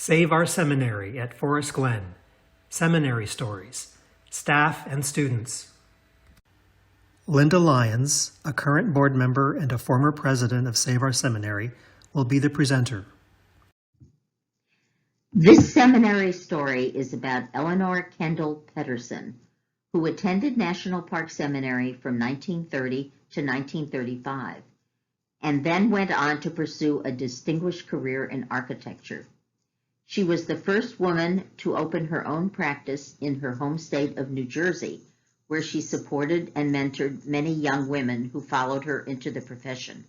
Save Our Seminary at Forest Glen. Seminary Stories. Staff and Students. Linda Lyons, a current board member and a former president of Save Our Seminary, will be the presenter. This seminary story is about Eleanore Kendall Pettersen, who attended National Park Seminary from 1930 to 1935, and then went on to pursue a distinguished career in architecture. She was the first woman to open her own practice in her home state of New Jersey, where she supported and mentored many young women who followed her into the profession.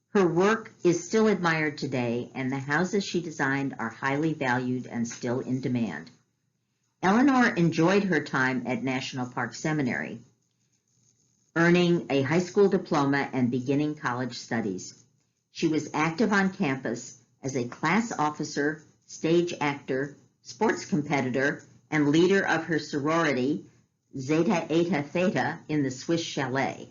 Her work is still admired today, and the houses she designed are highly valued and still in demand. Eleanore enjoyed her time at National Park Seminary, earning a high school diploma and beginning college studies. She was active on campus as a class officer, stage actor, sports competitor, and leader of her sorority, Zeta Eta Theta, in the Swiss Chalet.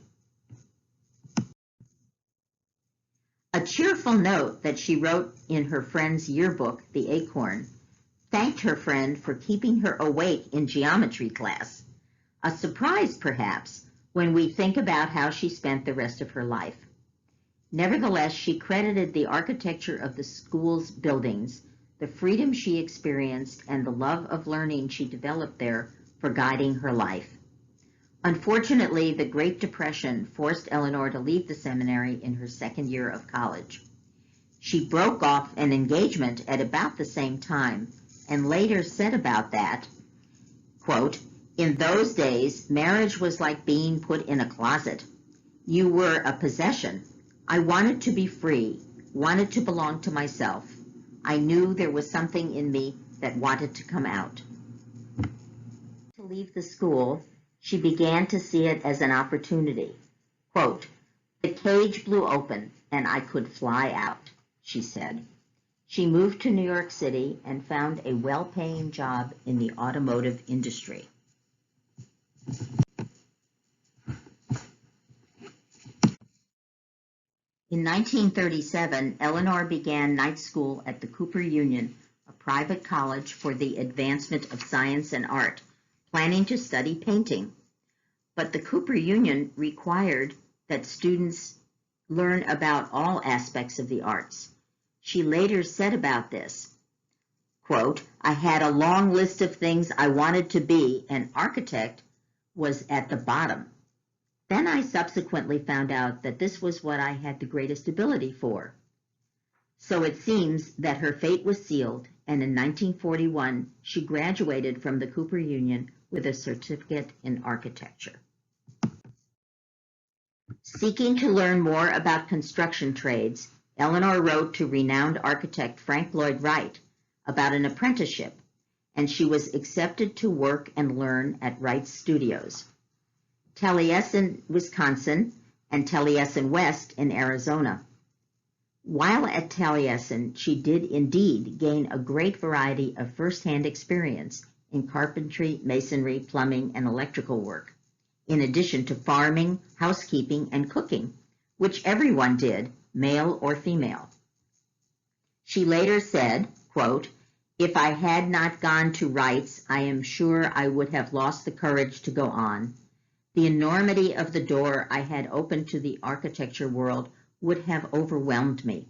A cheerful note that she wrote in her friend's yearbook, The Acorn, thanked her friend for keeping her awake in geometry class. A surprise, perhaps, when we think about how she spent the rest of her life. Nevertheless, she credited the architecture of the school's buildings, the freedom she experienced, and the love of learning she developed there for guiding her life. Unfortunately, the Great Depression forced Eleanore to leave the seminary in her second year of college. She broke off an engagement at about the same time and later said about that, quote, "In those days, marriage was like being put in a closet. You were a possession. I wanted to be free, wanted to belong to myself. I knew there was something in me that wanted to come out." To leave the school, she began to see it as an opportunity. Quote, "The cage blew open and I could fly out," she said. She moved to New York City and found a well-paying job in the automotive industry. In 1937, Eleanore began night school at the Cooper Union, a private college for the advancement of science and art, planning to study painting. But the Cooper Union required that students learn about all aspects of the arts. She later said about this, quote, "I had a long list of things I wanted to be, and architect was at the bottom. Then I subsequently found out that this was what I had the greatest ability for." So it seems that her fate was sealed, and in 1941, she graduated from the Cooper Union with a certificate in architecture. Seeking to learn more about construction trades, Eleanore wrote to renowned architect Frank Lloyd Wright about an apprenticeship, and she was accepted to work and learn at Wright's studios, Taliesin, Wisconsin, and Taliesin West in Arizona. While at Taliesin, she did indeed gain a great variety of first-hand experience in carpentry, masonry, plumbing, and electrical work, in addition to farming, housekeeping, and cooking, which everyone did, male or female. She later said, quote, "If I had not gone to Wright's, I am sure I would have lost the courage to go on. The enormity of the door I had opened to the architecture world would have overwhelmed me.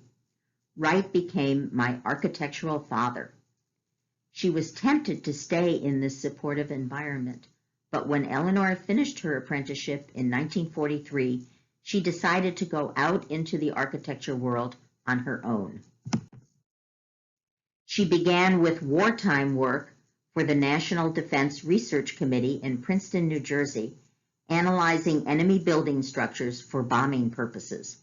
Wright became my architectural father." She was tempted to stay in this supportive environment, but when Eleanore finished her apprenticeship in 1943, she decided to go out into the architecture world on her own. She began with wartime work for the National Defense Research Committee in Princeton, New Jersey, analyzing enemy building structures for bombing purposes.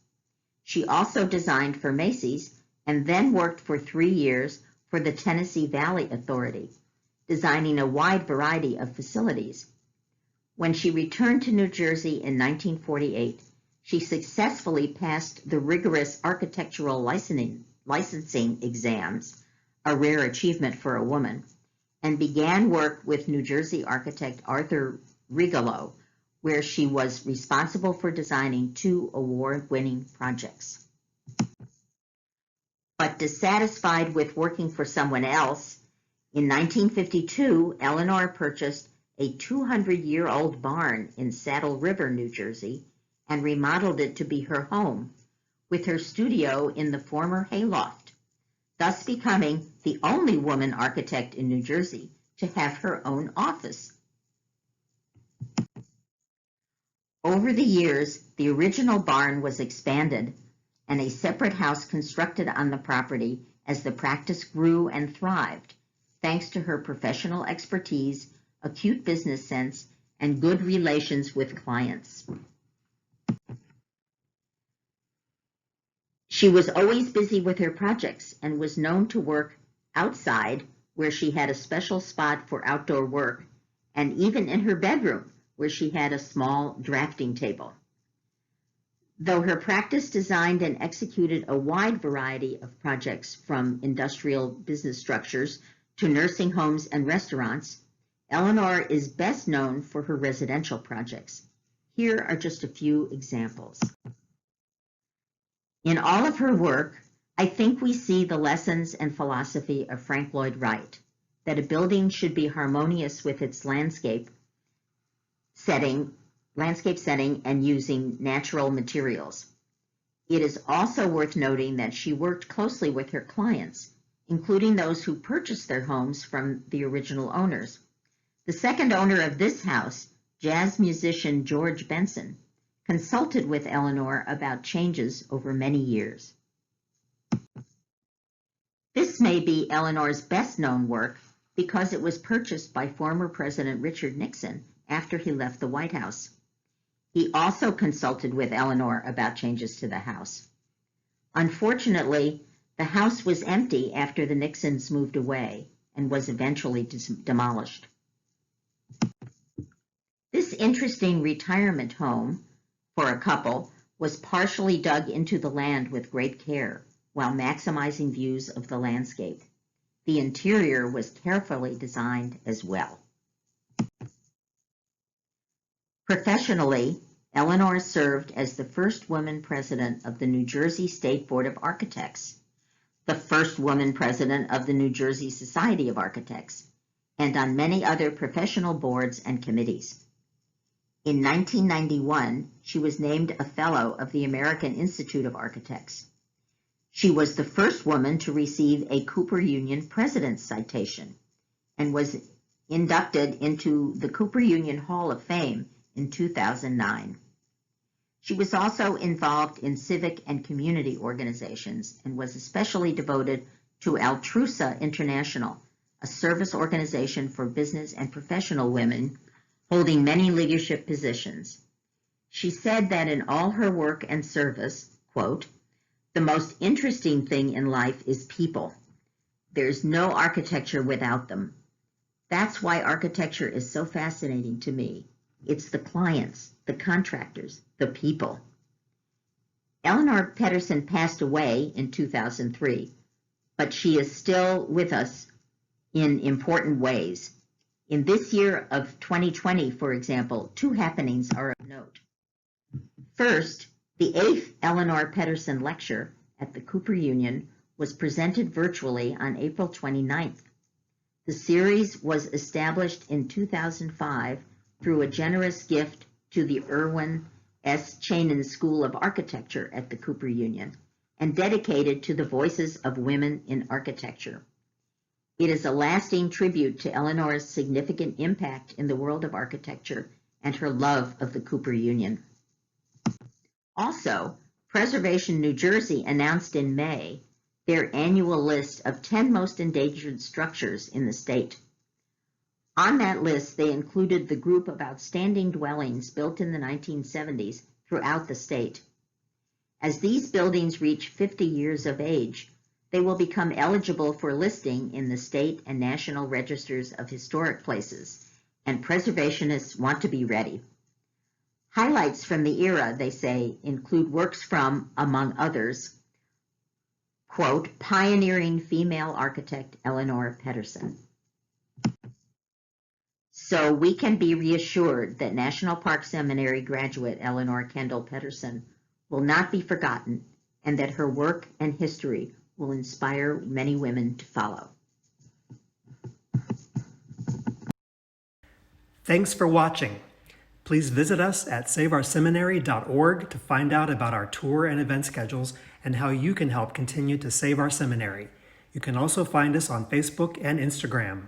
She also designed for Macy's and then worked for 3 years for the Tennessee Valley Authority, designing a wide variety of facilities. When she returned to New Jersey in 1948, she successfully passed the rigorous architectural licensing exams, a rare achievement for a woman, and began work with New Jersey architect Arthur Rigoleau, where she was responsible for designing 2 award-winning projects. But dissatisfied with working for someone else, in 1952, Eleanore purchased a 200-year-old barn in Saddle River, New Jersey, and remodeled it to be her home, with her studio in the former hayloft, thus becoming the only woman architect in New Jersey to have her own office. Over the years, the original barn was expanded and a separate house constructed on the property as the practice grew and thrived, thanks to her professional expertise, acute business sense, and good relations with clients. She was always busy with her projects and was known to work outside, where she had a special spot for outdoor work, and even in her bedroom, where she had a small drafting table. Though her practice designed and executed a wide variety of projects from industrial business structures to nursing homes and restaurants, Eleanore is best known for her residential projects. Here are just a few examples. In all of her work, I think we see the lessons and philosophy of Frank Lloyd Wright, that a building should be harmonious with its landscape setting and using natural materials. It is also worth noting that she worked closely with her clients, including those who purchased their homes from the original owners. The second owner of this house, jazz musician George Benson, consulted with Eleanore about changes over many years. This may be Eleanore's best-known work because it was purchased by former President Richard Nixon after he left the White House. He also consulted with Eleanore about changes to the house. Unfortunately, the house was empty after the Nixons moved away and was eventually demolished. This interesting retirement home for a couple was partially dug into the land with great care while maximizing views of the landscape. The interior was carefully designed as well. Professionally, Eleanore served as the first woman president of the New Jersey State Board of Architects, the first woman president of the New Jersey Society of Architects, and on many other professional boards and committees. In 1991, she was named a Fellow of the American Institute of Architects. She was the first woman to receive a Cooper Union President's Citation and was inducted into the Cooper Union Hall of Fame in 2009. She was also involved in civic and community organizations and was especially devoted to Altrusa International, a service organization for business and professional women holding many leadership positions. She said that in all her work and service, quote, "The most interesting thing in life is people. There's no architecture without them. That's why architecture is so fascinating to me. It's the clients, the contractors, the people." Eleanore Pettersen passed away in 2003, but she is still with us in important ways. In this year of 2020, for example, two happenings are of note. First, the 8th Eleanore Pettersen Lecture at the Cooper Union was presented virtually on April 29th. The series was established in 2005 through a generous gift to the Irwin S. Chanin School of Architecture at the Cooper Union and dedicated to the voices of women in architecture. It is a lasting tribute to Eleanore's significant impact in the world of architecture and her love of the Cooper Union. Also, Preservation New Jersey announced in May their annual list of 10 most endangered structures in the state. On that list, they included the group of outstanding dwellings built in the 1970s throughout the state. As these buildings reach 50 years of age, they will become eligible for listing in the state and national registers of historic places, and preservationists want to be ready. Highlights from the era, they say, include works from, among others, quote, pioneering female architect Eleanore Pettersen. So we can be reassured that National Park Seminary graduate Eleanore Kendall Pettersen will not be forgotten and that her work and history will inspire many women to follow. Thanks for watching. Please visit us at saveourseminary.org to find out about our tour and event schedules and how you can help continue to save our seminary. You can also find us on Facebook and Instagram.